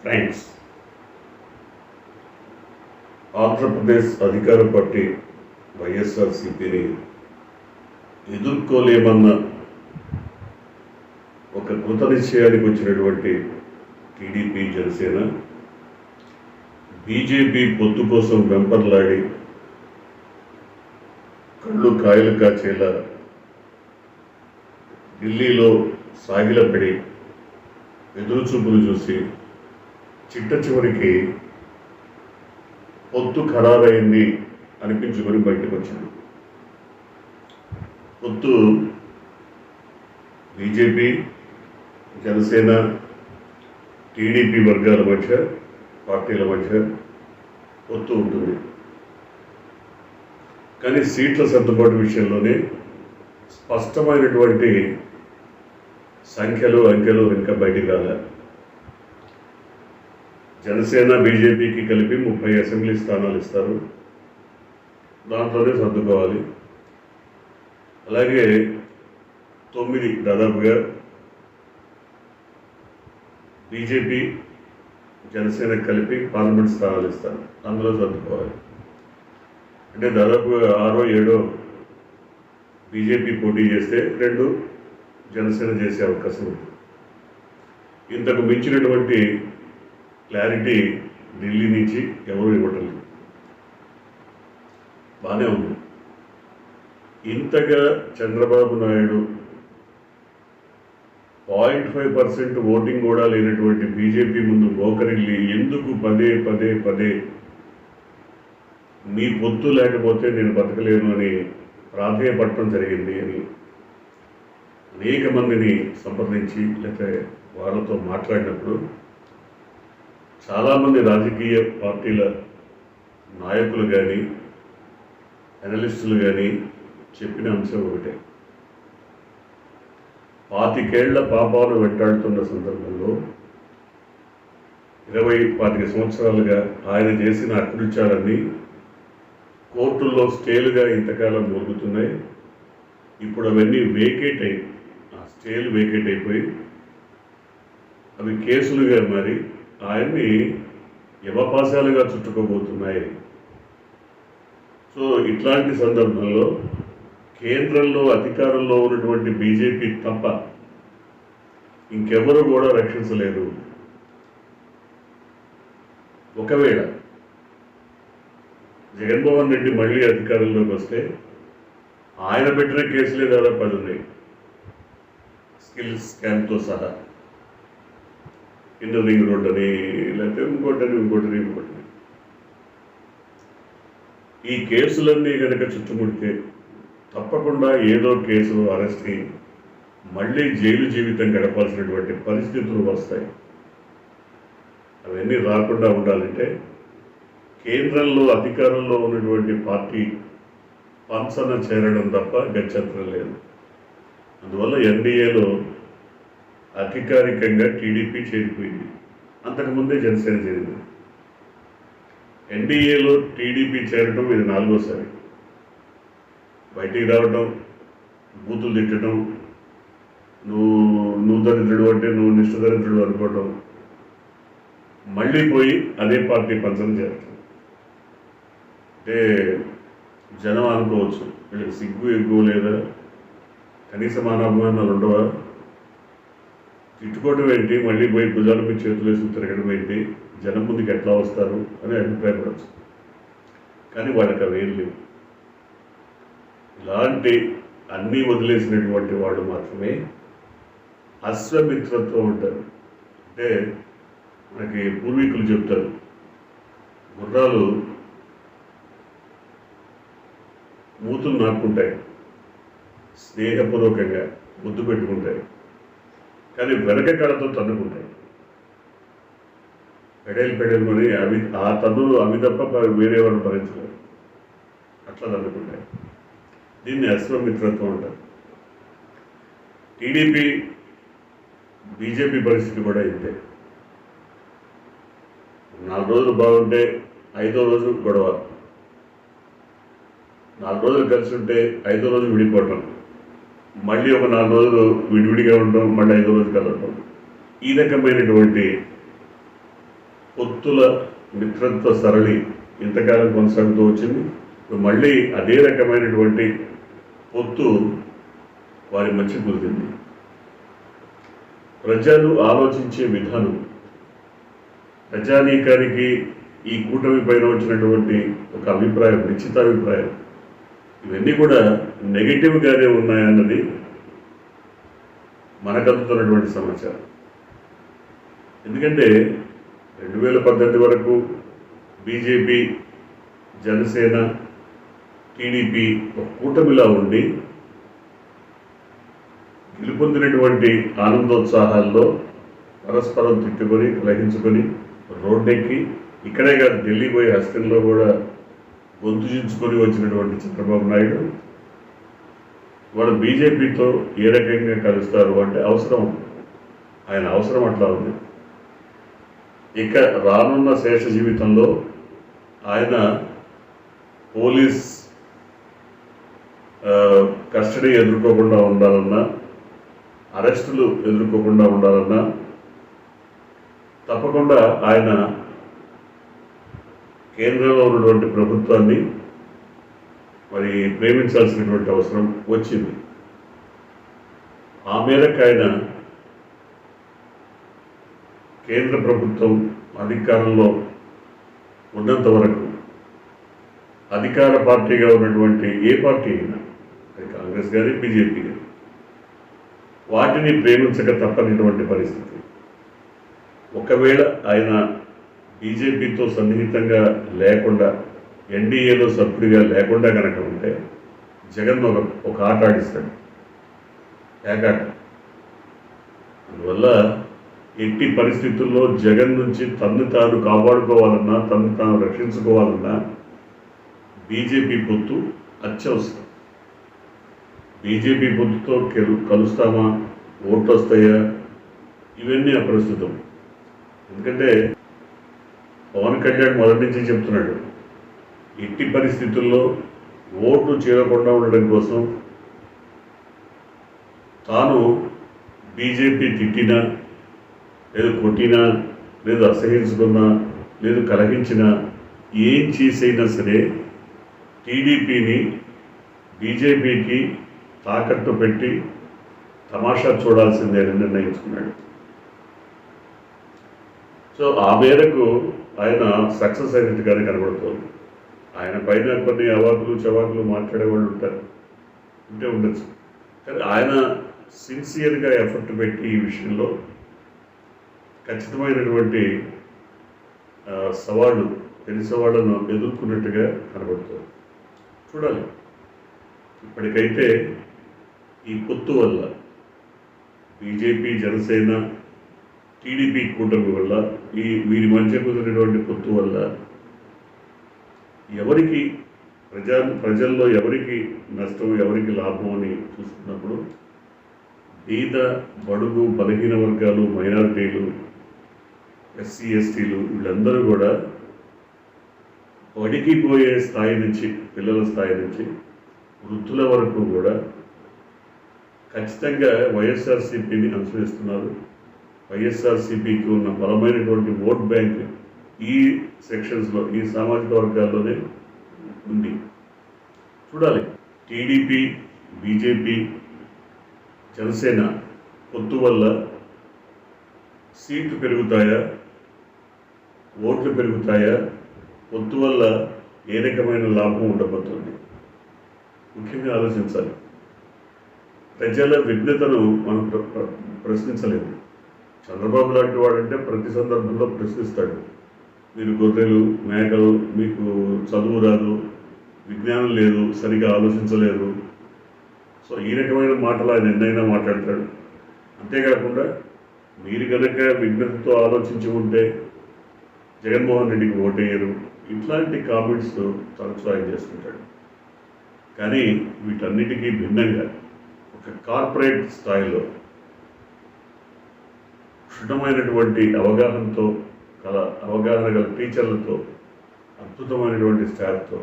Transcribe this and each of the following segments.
Friends, Andhra Pradesh అధికార party వైఎస్ఆర్సీపీని ఎదుర్కోలేమన్న ఒక కృత నిశ్చయానికి వచ్చినటువంటి టీడీపీ, జనసేన, బీజేపీ పొత్తు కోసం వెంపర్లాడి కళ్ళు కాయలు కాచేలా ఢిల్లీలో సాగిలపడి ఎదురుచూపులు చూసి చిట్ట చివరికి పొత్తు ఖరారైంది అనిపించుకొని బయటకు వచ్చింది. పొత్తు బీజేపీ, జనసేన, టీడీపీ వర్గాల మధ్య, పార్టీల మధ్య పొత్తు ఉంటుంది. కానీ సీట్ల సర్దుబాటు విషయంలోనే స్పష్టమైనటువంటి సంఖ్యలు, అంకెలు ఇంకా బయటికి రాలే. జనసేన, బీజేపీకి కలిపి 30 అసెంబ్లీ స్థానాలు ఇస్తారు, దాంట్లోనే సర్దుకోవాలి. అలాగే 9 దాదాపుగా బీజేపీ, జనసేన కలిపి పార్లమెంట్ స్థానాలు ఇస్తారు, అందులో సర్దుకోవాలి. అంటే దాదాపుగా 6 7 బీజేపీ పోటీ చేస్తే 2 జనసేన చేసే అవకాశం ఉంది. ఇంతకు మించినటువంటి క్లారిటీ ఢిల్లీ నుంచి ఎవరు ఇవ్వటం లేదు. బాగానే ఉంది. ఇంతగా చంద్రబాబు నాయుడు 0.5% ఓటింగ్ కూడా లేనటువంటి బీజేపీ ముందు మోకరిల్లి ఎందుకు పదే పదే పదే మీ పొత్తు లేకపోతే నేను బతకలేను అని ప్రాధేయపడటం జరిగింది అని అనేక మందిని సంప్రదించి లేకపోతే వాళ్ళతో మాట్లాడినప్పుడు చాలామంది రాజకీయ పార్టీల నాయకులు కానీ, అనలిస్టులు కానీ చెప్పిన అంశం ఒకటే. 25 ఏళ్ల పాపాలు వెంటాడుతున్న సందర్భంలో 25 సంవత్సరాలుగా ఆయన చేసిన అకృత్యాలన్నీ కోర్టుల్లో స్టేలుగా ఇంతకాలం మోగుతున్నాయి. ఇప్పుడు అవన్నీ వేకేట్ అయి, ఆ స్టేలు వేకేట్ అయిపోయి అవి కేసులుగా మారి ఆయన్ని యమపాశాలుగా చుట్టుకోబోతున్నాయి. సో ఇట్లాంటి సందర్భంలో కేంద్రంలో అధికారంలో ఉన్నటువంటి బీజేపీ తప్ప ఇంకెవరు కూడా రక్షించలేరు. ఒకవేళ జగన్మోహన్ రెడ్డి మళ్ళీ అధికారంలోకి వస్తే ఆయన పెట్టిన కేసులే దాదాపు 10 ఉన్నాయి, స్కిల్ స్కామ్తో సహా. ఇన్నర్ రింగ్ రోడ్ అని, లేకపోతే ఇంకోటి. ఈ కేసులన్నీ కనుక చుట్టుముడితే తప్పకుండా ఏదో కేసులో అరెస్ట్ అయ్యి మళ్ళీ జైలు జీవితం గడపాల్సినటువంటి పరిస్థితులు వస్తాయి. అవన్నీ రాకుండా ఉండాలంటే కేంద్రంలో అధికారంలో ఉన్నటువంటి పార్టీ పంచన చేరడం తప్ప గత్యంతరం లేదు. అందువల్ల ఎన్డీఏలో అధికారికంగా టీడీపీ చేరిపోయింది. అంతకుముందే జనసేన చేరింది. ఎన్డీఏలో టీడీపీ చేరడం ఇది 4వసారి. బయటికి రావడం, బూతులు తిట్టడం, నువ్వు దరిద్రుడు అంటే నువ్వు నిష్ఠదరిద్రుడు అనుకోవడం, మళ్ళీ పోయి అదే పార్టీ పంచన చేరటం. అంటే జనం అనుకోవచ్చు, వీళ్ళకి సిగ్గు ఎక్కువ లేదా, కనీస మానవమానాలు ఉండవా, తిట్టుకోవడం ఏంటి, మళ్ళీ పోయి భుజాల మీద చేతులు వేసి తిరగడం ఏంటి, జనం ముందుకు ఎట్లా వస్తారు అని అభిప్రాయపడచ్చు. కానీ వాళ్ళకి అవేం లేవు. ఇలాంటి అన్నీ వదిలేసినటువంటి వాళ్ళు మాత్రమే అశ్వమిత్రతో ఉంటారు. అంటే మనకి పూర్వీకులు చెప్తారు, గుర్రాలు మూతులు నాటుకుంటాయి, స్నేహపూర్వకంగా ముద్దు పెట్టుకుంటాయి, కానీ వెనక కళతో తన్నుకుంటాయి. పెడేలు అని ఆ తన్నులు అవి తప్ప వేరే వాళ్ళు భరించలేరు, అట్లా తన్నుకుంటాయి. దీన్ని అశ్వమిత్రత్వం అంటారు. టీడీపీ, బీజేపీ పరిస్థితి కూడా ఇంతే. 4 రోజులు బాగుంటే 5వ రోజు గొడవ, 4 రోజులు కలిసి ఉంటే 5వ రోజు విడిపోవటం, మళ్ళీ ఒక 4 రోజులు విడివిడిగా ఉండటం, మళ్ళీ 5వ రోజు కలవటం. ఈ రకమైనటువంటి పొత్తుల మిత్రత్వ సరళి ఇంతకాలం కొనసాగుతూ వచ్చింది. మళ్ళీ అదే రకమైనటువంటి పొత్తు వారి మధ్య కుదిరింది. ప్రజలు ఆలోచించే విధానం, ప్రజానీకానికి ఈ కూటమి పైన వచ్చినటువంటి ఒక అభిప్రాయం, నిశ్చితాభిప్రాయం, ఇవన్నీ కూడా నెగిటివ్గానే ఉన్నాయన్నది మనకు అందుతున్నటువంటి సమాచారం. ఎందుకంటే 2018 వరకు బీజేపీ, జనసేన, టీడీపీ ఒక కూటమిలా ఉండి గెలుపొందినటువంటి ఆనందోత్సాహాల్లో పరస్పరం తిట్టుకొని కలహించుకొని రోడ్డెక్కి, ఇక్కడే కాదు ఢిల్లీ పోయి హస్తిన్లో కూడా గొంతు చించుకొని వచ్చినటువంటి చంద్రబాబు నాయుడు వాళ్ళు బీజేపీతో ఏ రకంగా కలుస్తారు అంటే అవసరం, ఆయన అవసరం అట్లా ఉంది. ఇక రానున్న శేష జీవితంలో ఆయన పోలీస్ కస్టడీ ఎదుర్కోకుండా ఉండాలన్నా, అరెస్టులు ఎదుర్కోకుండా ఉండాలన్నా తప్పకుండా ఆయన కేంద్రంలో ఉన్నటువంటి ప్రభుత్వాన్ని మరి ప్రేమించాల్సినటువంటి అవసరం వచ్చింది. ఆ మేరకు ఆయన కేంద్ర ప్రభుత్వం అధికారంలో ఉన్నంత వరకు అధికార పార్టీగా ఉన్నటువంటి ఏ పార్టీ అయినా, అది కాంగ్రెస్ కానీ బీజేపీ కానీ, వాటిని ప్రేమించక తప్పనిటువంటి పరిస్థితి. ఒకవేళ ఆయన బీజేపీతో సన్నిహితంగా లేకుండా, ఎన్డీఏలో సభ్యుడిగా లేకుండా కనుక ఉంటే జగన్ ఒక ఆట ఆడిస్తాడు, ఏకాట. అందువల్ల ఎట్టి పరిస్థితుల్లో జగన్ నుంచి తన్ను తాను కాపాడుకోవాలన్నా, తన్ను తాను రక్షించుకోవాలన్నా బీజేపీ పొత్తు అత్యవసరం. బీజేపీ పొత్తుతో కలుస్తామా, ఓట్లు వస్తాయా, ఇవన్నీ అప్రస్తుతం. ఎందుకంటే పవన్ కళ్యాణ్ మొదటి నుంచి చెప్తున్నాడు, ఎట్టి పరిస్థితుల్లో ఓట్లు చేరకుండా ఉండడం కోసం తాను బీజేపీ తిట్టినా, లేదు కొట్టినా, లేదు అసహించుకున్నా, లేదు కలహించినా, ఏం చేసైనా సరే టీడీపీని బీజేపీకి తాకట్టు పెట్టి తమాషా చూడాల్సిందేనని నిర్ణయించుకున్నాడు. సో ఆ మేరకు ఆయన సక్సెస్ అయినట్టుగానే కనబడుతుంది. ఆయన పైన కొన్ని అవాకులు చవాకులు మాట్లాడే వాళ్ళు ఉంటే ఉండొచ్చు, కానీ ఆయన సిన్సియర్గా ఎఫర్ట్ పెట్టి ఈ విషయంలో ఖచ్చితమైనటువంటి సవాళ్ళు, తెలిసే వాళ్ళను ఎదుర్కొన్నట్టుగా కనబడుతుంది. చూడాలి. ఇప్పటికైతే ఈ పొత్తు వల్ల, బీజేపీ, జనసేన, టీడీపీ కూటమి వల్ల, వీరి మధ్య కుదిరినటువంటి పొత్తు వల్ల ఎవరికి ప్రజల్లో ఎవరికి నష్టం, ఎవరికి లాభం అని చూస్తున్నప్పుడు బీద, బడుగు, బలహీన వర్గాలు, మైనారిటీలు, ఎస్సీ, ఎస్టీలు వీళ్ళందరూ కూడా వడికిపోయే స్థాయి నుంచి, పిల్లల స్థాయి నుంచి వృద్ధుల వరకు కూడా ఖచ్చితంగా వైఎస్ఆర్సీపీని అనుసరిస్తున్నారు. వైఎస్ఆర్సీపీకి ఉన్న బలమైనటువంటి ఓట్ బ్యాంక్ ఈ సెక్షన్స్లో, ఈ సామాజిక వర్గాల్లోనే ఉంది. చూడాలి. టీడీపీ, బీజేపీ, జనసేన పొత్తు వల్ల సీట్లు పెరుగుతాయా, ఓట్లు పెరుగుతాయా, పొత్తు వల్ల ఏ రకమైన లాభం ఉండబోతుంది, ముఖ్యంగా ఆలోచించాలి. ప్రజల విఘ్నతను మనం ప్రశ్నించలేదు. చంద్రబాబు లాంటి వాడంటే ప్రతి సందర్భంలో ప్రశ్నిస్తాడు. మీరు గొర్రెలు, మేకలు, మీకు చదువు రాదు, విజ్ఞానం లేదు, సరిగా ఆలోచించలేదు. సో ఈ రకమైన మాటలు ఆయన ఎన్నైనా మాట్లాడతాడు. అంతేకాకుండా మీరు కనుక విఘ్నతతో ఆలోచించి ఉంటే జగన్మోహన్ రెడ్డికి ఓటేయరు, ఇట్లాంటి కామెంట్స్ తరచూ ఆయన చేస్తుంటాడు. కానీ వీటన్నిటికీ భిన్నంగా ఒక కార్పొరేట్ స్థాయిలో క్షుణ్ణమైనటువంటి అవగాహన గల టీచర్లతో, అద్భుతమైనటువంటి స్టాఫ్తో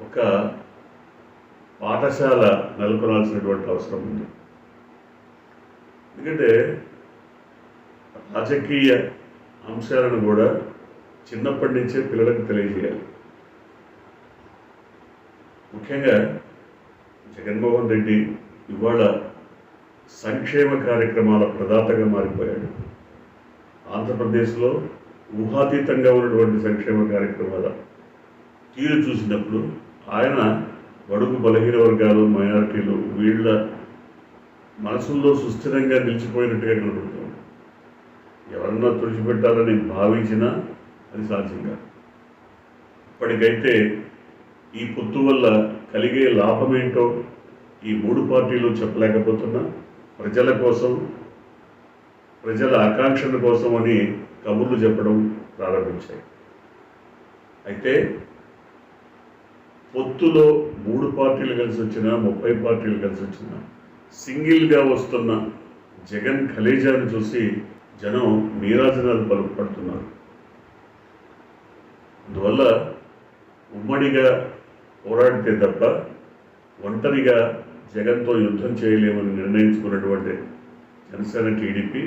ఒక పాఠశాల నెలకొనాల్సినటువంటి అవసరం ఉంది. ఎందుకంటే రాజకీయ అంశాలను కూడా చిన్నప్పటి నుంచే పిల్లలకు తెలియజేయాలి. ముఖ్యంగా జగన్మోహన్ రెడ్డి ఇవాళ సంక్షేమ కార్యక్రమాల ప్రదాతగా మారిపోయాడు. ఆంధ్రప్రదేశ్లో ఊహాతీతంగా ఉన్నటువంటి సంక్షేమ కార్యక్రమాల తీరు చూసినప్పుడు ఆయన బడుగు బలహీన వర్గాలు, మైనారిటీలు వీళ్ళ మనసుల్లో సుస్థిరంగా నిలిచిపోయినట్టుగా కనబడుతుంది. ఎవరన్నా తుడిచిపెట్టాలని భావించినా అది సాధ్యంగా. ఇప్పటికైతే ఈ పొత్తు వల్ల కలిగే లాభమేంటో ఈ మూడు పార్టీలు చెప్పలేకపోతున్నా ప్రజల కోసం, ప్రజల ఆకాంక్షల కోసం అని కబుర్లు చెప్పడం ప్రారంభించాయి. అయితే పొత్తులో 3 పార్టీలు కలిసి వచ్చినా 30 పార్టీలు కలిసి వచ్చినా సింగిల్గా వస్తున్న జగన్ ఖలేజాను చూసి జనం నీరాజనాలు పడుతున్నారు. అందువల్ల ఉమ్మడిగా పోరాడితే తప్ప ఒంటరిగా జగన్తో యుద్ధం చేయలేమని నిర్ణయించుకున్నటువంటి జనసేన, టీడీపీ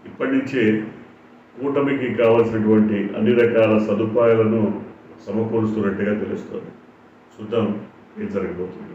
ఇప్పటి నుంచే కూటమికి కావాల్సినటువంటి అన్ని రకాల సదుపాయాలను సమకూరుస్తున్నట్టుగా తెలుస్తుంది. చూద్దాం ఏం జరగబోతుంది.